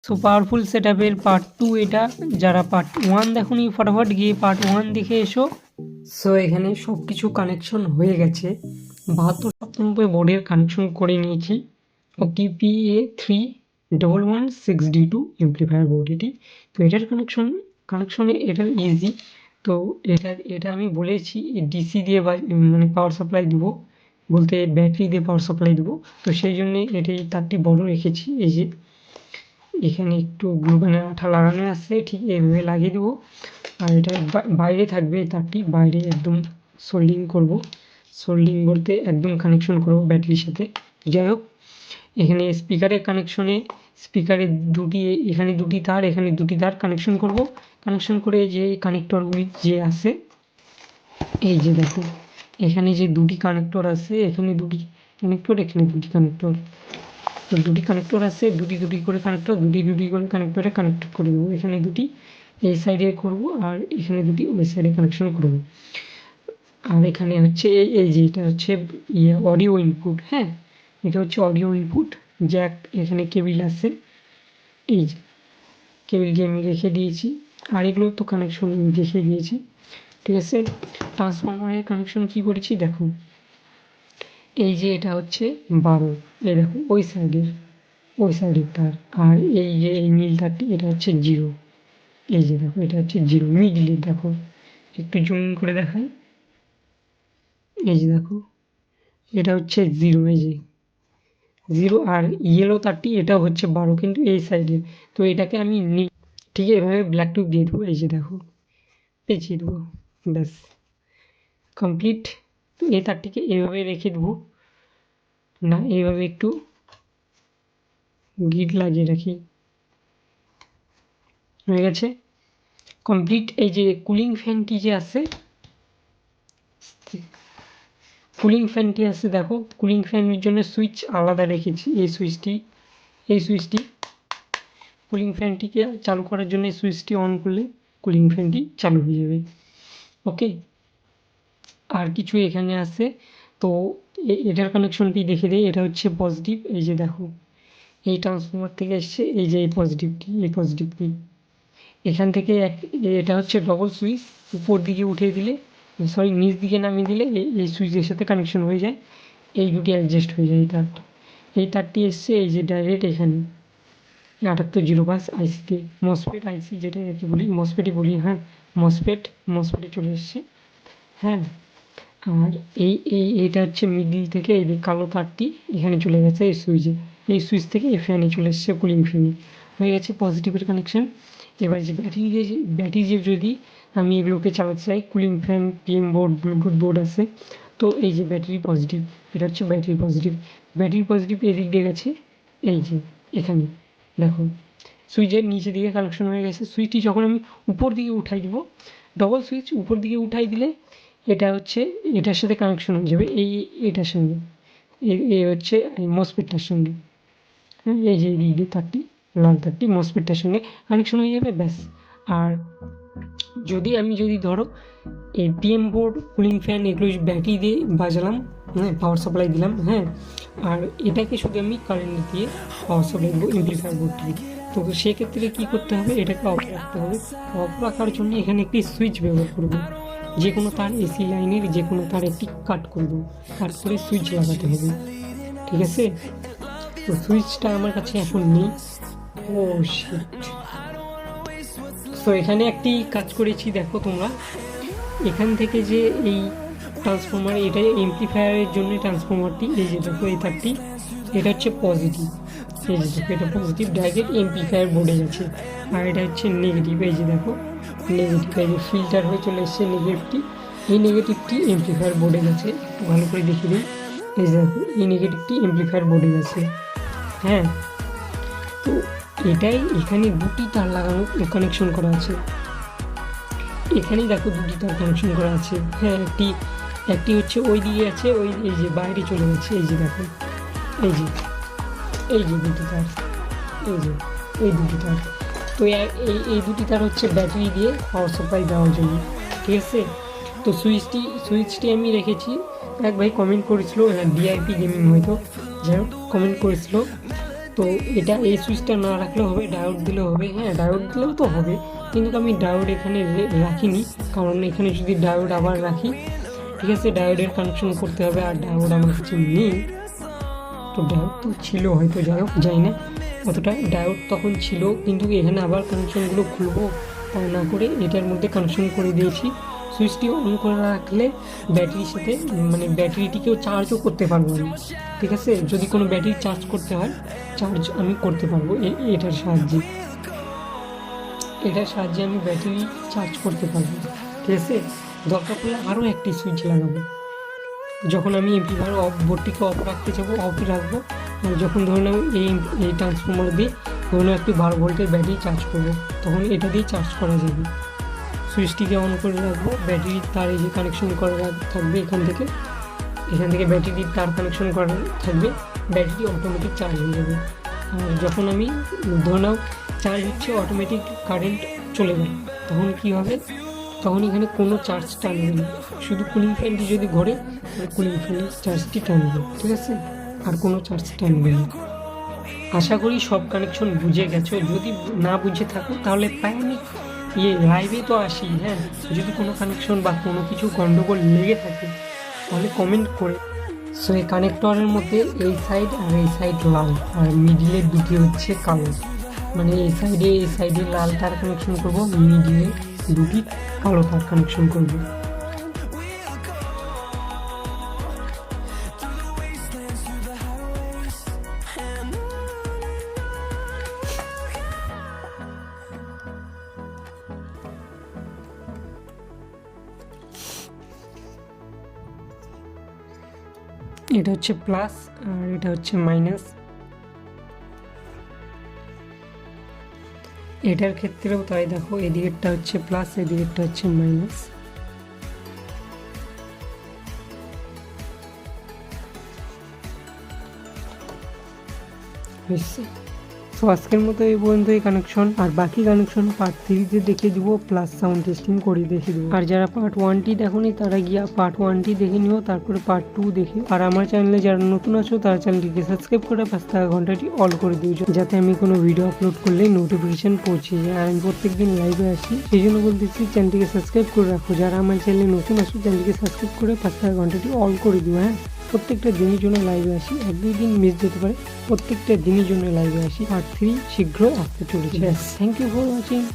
So powerful সেটআপের part 2 এটা। যারা part 1 দেখোনি ফটাফট গিয়ে পার্ট 1 দেখে এসো। সো এখানে সব কিছু কানেকশন হয়ে গেছে। 72 বোর্ডের কানেকশন করে নিয়েছি। TPA31162 এমপ্লিফায়ার বোর্ড এটি। তো এটার কানেকশনে এটা ইজি। তো এটা আমি বলেছি ডিসি দিয়ে মানে পাওয়ার সাপ্লাই দেবো, বলতে ব্যাটারি দিয়ে পাওয়ার সাপ্লাই দেবো। তো সেই জন্যে এটি তারটি বড় রেখেছি। এই যে এখানে একটু গ্লু গানের আঠা লাগানো আছে, ঠিক এইভাবে লাগিয়ে দেবো। আর এটা বাইরে থাকবে তারটি, বাইরে একদম সোল্ডিং করব। সোল্ডিং বলতে একদম কানেকশন করবো ব্যাটারির সাথে। যাই হোক, এখানে স্পিকারের কানেকশনে স্পিকারের এখানে দুটি তার, এখানে দুটি তার কানেকশন করব। কানেকশন করে যে কানেক্টরগুলি যে আছে, এই যে দেখো এখানে যে দুটি কানেক্টর আছে, এখানে দুটি কানেক্টর, এখানে দুটি কানেক্টর। তো দুটি কানেক্টর আছে, দুটি করে কানেক্টর, দুটি করে কানেক্টরে কানেক্ট করে দেবো। এখানে দুটি এই সাইডে করব, আর এখানে দুটি ওই সাইডে কানেকশন করব। আর এখানে হচ্ছে এই যে এটা হচ্ছে অডিও ইনপুট। হ্যাঁ, এটা হচ্ছে অডিও ইনপুট জ্যাক। এখানে কেবিল আছে, এই যে কেবিলটি আমি রেখে দিয়েছি। আর এগুলো তো কানেকশন রেখে দিয়েছি, ঠিক আছে। ট্রান্সফরমারের কানেকশন কী করেছি দেখো। এই যে এটা হচ্ছে 12, এই দেখো ওই সাইডের তার। আর এই যে এই নীল তারটি, এটা হচ্ছে 0। এই যে দেখো এটা হচ্ছে 0 মিডলে। দেখো একটু জুম করে দেখাই, এই যে দেখো এটা হচ্ছে 0। এই যে 0। আর ইয়েলো তারটি এটা হচ্ছে 12, কিন্তু এই সাইডের। তো এটাকে আমি ঠিক এভাবে ব্ল্যাক টিউব দিয়ে দেবো। এই যে দেখো পেঁচিয়ে দেবো, ব্যাস কমপ্লিট। তো এই তারটিকে এভাবে রেখে দেবো, না এইভাবে একটু গিট লাগিয়ে রাখি, হয়ে গেছে কমপ্লিট। এই যে কুলিং ফ্যানটি যে আছে, দেখো কুলিং ফ্যানের জন্য সুইচ আলাদা রেখেছি। এই সুইচটি কুলিং ফ্যানটিকে চালু করার জন্য এই সুইচটি অন করলে কুলিং ফ্যানটি চালু হয়ে যাবে। ওকে, আর কিছু এখানে আছে। তো এটার কানেকশনটি দেখে দিই। এটা হচ্ছে পজিটিভ, এই যে দেখো এই ট্রান্সফরমার থেকে এসছে। এই যে এই পজিটিভটি এখান থেকে এটা হচ্ছে ডবল সুইচ। উপর দিকে উঠিয়ে দিলে, সরি নিচ দিকে নামিয়ে দিলে এই সুইচের সাথে কানেকশন হয়ে যায়। এই দুটি অ্যাডজাস্ট হয়ে যায়। এই তারটি এসছে এই যে ডাইরেক্ট এখানে 7805 আইসিতে, মসফেট আইসি যেটা আর কি বলি, মসফেটই বলি। হ্যাঁ, মসফেটে চলে এসছে। হ্যাঁ, আর এইটা হচ্ছে মিডিল থেকে এই কালো তারটি এখানে চলে গেছে এই সুইচে। এই সুইচ থেকে এই ফ্যানে চলে এসছে, কুলিং ফ্যানে হয়ে গেছে পজিটিভের কানেকশন। এবার যে ব্যাটারি যদি আমি এগুলোকে চালাতে চাই, cooling fan, PM board, Bluetooth board আছে। তো এই যে ব্যাটারি পজিটিভ, এটা হচ্ছে ব্যাটারি পজিটিভ এদিক দিয়ে গেছে। এই যে এখানে দেখো সুইচের নিচে দিকে কানেকশন হয়ে গেছে। সুইচটি যখন আমি উপর দিকে উঠাই দিব, ডবল সুইচ উপর দিকে উঠাই দিলে এটা হচ্ছে এটার সাথে কানেকশন হয়ে যাবে, এটার সঙ্গে। এই হচ্ছে এই মসফেটটার সঙ্গে। হ্যাঁ, এই যে এই তারটি, লাল তারটি মসফেটটার সঙ্গে কানেকশন হয়ে যাবে, ব্যাস। আর যদি ধরো এই পিএম বোর্ড, কুলিং ফ্যান এগুলো ব্যাটারি দিয়ে বাজালাম, হ্যাঁ পাওয়ার সাপ্লাই দিলাম, হ্যাঁ, আর এটাকে শুধু আমি কারেন্ট দিয়ে পাওয়ার সাপ্লাই দেবো এমপ্লিফায়ার বোর্ডটিকে। তো সেক্ষেত্রে কী করতে হবে, এটাকে অফ রাখতে হবে। অফ রাখার জন্য এখানে একটি সুইচ ব্যবহার করবো। যে কোনো তার, এসি লাইনের যে কোনো তার একটি কাট করবো, কাট করে সুইচ লাগাতে হবে, ঠিক আছে। তো সুইচটা আমার কাছে এখন নেই। ও শিট। তো এখানে একটি কাজ করেছি, দেখো তোমরা এখান থেকে যে এই ট্রান্সফরমার, এটা এমপ্লিফায়ারের জন্য ট্রান্সফরমারটি, এই যে দেখো এই তারটি, এটা হচ্ছে পজিটিভ। এই যে দেখো এটা পজিটিভ, ডাইরেক্ট এমপ্লিফায়ার বোর্ডে গেছে। আর এটা হচ্ছে নেগেটিভ, এই যে দেখো নেগেটিভ, এই যে ফিল্টার হয়ে চলে এসছে নেগেটিভটি। এই নেগেটিভটি এমপ্লিফায়ার বোর্ডে গেছে, একটু ভালো করে দেখে দিই। এই যে দেখো এই নেগেটিভটি এমপ্লিফায়ার বোর্ডে গেছে। হ্যাঁ, তো এটাই এখানে দুটি তার লাগানো কানেকশন করা আছে। এখানেই দেখো দুটি তার কানেকশন করা আছে। হ্যাঁ, একটি হচ্ছে ওই দিকে আছে, এই যে বাইরে চলে গেছে। এই যে দেখো এই যে দুটি তার, এই দুটি তার। তো এই দুটি তার হচ্ছে ব্যাটারি দিয়ে পাওয়ার সাপ্লাই দেওয়ার জন্য, ঠিক আছে। তো সুইচটি আমি রেখেছি। এক ভাই কমেন্ট করেছিল, হ্যাঁ ডিআইপি গেমিং হয়তো, যাই হোক কমেন্ট করেছিল। তো তো এটা এই সুইচটা না রাখলেও হবে, ডায়োড দিলেও হবে। হ্যাঁ, ডায়োড দিলেও তো হবে, কিন্তু আমি ডায়োড এখানে রাখিনি, কারণ এখানে যদি ডায়োড আবার রাখি, ঠিক আছে, ডায়োডের কানেকশন করতে হবে, আর ডায়োড আমার কাছে নেই। তো ডায়োড তো ছিল হয়তো, যাই হোক যাই না অতটা, ডায়োড তখন ছিল, কিন্তু এখানে আবার কানেকশনগুলো খুলবো তাই না করে এটার মধ্যে কানেকশন করে দিয়েছি। সুইচটি অন করে রাখলে ব্যাটারির সাথে মানে ব্যাটারিটিকেও চার্জও করতে পারবো আমি, ঠিক আছে, যদি কোনো ব্যাটারি চার্জ করতে হয় চার্জ আমি করতে পারবো এটার সাহায্যে। আমি ব্যাটারি চার্জ করতে পারবো, ঠিক আছে। দরকার পড়লে আরও একটি সুইচ লাগাবো, যখন আমি এমপ্লিফায়ার বোর্ডটিকে অফ রাখতে যাবো অফই রাখবো, আর যখন ধরুন আমি এই ট্রান্সফর্মার দিয়ে ধরুন একটি 12 ভোল্টের ব্যাটারি চার্জ করবো, তখন এটা দিয়ে চার্জ করা যাবে। সুইচটিকে অন করে রাখবো, ব্যাটারির তার এই যে কানেকশন করা থাকবে, এখান থেকে ব্যাটারির তার কানেকশন করা থাকবে, ব্যাটারি অটোমেটিক চার্জ হয়ে যাবে। আর যখন আমি ধরে নাও চার্জ হচ্ছে, অটোমেটিক কারেন্ট চলে গেল, তখন কী হবে, তখন এখানে কোনো চার্জ টানবে না, শুধু কুলিং ফ্যানটি যদি ঘোরে তাহলে কুলিং ফ্যানের চার্জটি টানবে, ঠিক আছে, আর কোনো চার্জ টানবে না। আশা করি সব কানেকশন বুঝে গেছো, যদি না বুঝে থাকো তাহলে প্রায় আমি লাইভে তো আসি, হ্যাঁ, যদি কোনো কানেকশন বা কোনো কিছু গন্ডগোল লেগে থাকে তাহলে কমেন্ট করে। সো এই কানেক্টরের মধ্যে এই সাইড আর এই সাইড লাল, আর মিডিলের দুটি হচ্ছে কালো, মানে এই সাইডে লাল তার কানেকশন করবো, মিডিলে দুটি কালো তার কানেকশন করবো। এটা হচ্ছে প্লাস আর এটা হচ্ছে মাইনাস। এটার ক্ষেত্রেও তাই, দেখো এদিকেরটা হচ্ছে প্লাস, এদিকেরটা হচ্ছে মাইনাস। তো আজকের মতো এই পর্যন্ত এই কানেকশন, আর বাকি কানেকশন পার্ট 3-তে দেখিয়ে দিব, প্লাস সাউন্ড টেস্টিং করে দেখিয়ে দেবো। আর যারা পার্ট 1টি দেখোনি তারা গিয়া পার্ট 1টি দেখে নিও, তারপরে পার্ট 2 দেখে। আর আমার চ্যানেলে যারা নতুন আছো তারা চ্যানেলটিকে সাবস্ক্রাইব করে পাশে থাকা ঘন্টাটি অল করে দিও, যাতে আমি কোনো ভিডিও আপলোড করলে নোটিফিকেশন পৌঁছে যায়। আর আমি প্রত্যেকদিন লাইভে আসি, সেই জন্য বলতেছি চ্যানেলটিকে সাবস্ক্রাইব করে রাখো। যারা আমার চ্যানেলে নতুন আছো চ্যানেলটিকে সাবস্ক্রাইব করে পাশে থাকা ঘন্টাটি অল করে দিও। হ্যাঁ, প্রত্যেকটা দিনের জন্য লাইভে আসি, 1-2 দিন মিস যেতে পারে, প্রত্যেকটা দিনের জন্য লাইভে আসি। পার্ট 3 শীঘ্রই আসতে চলেছে। Thank you for watching.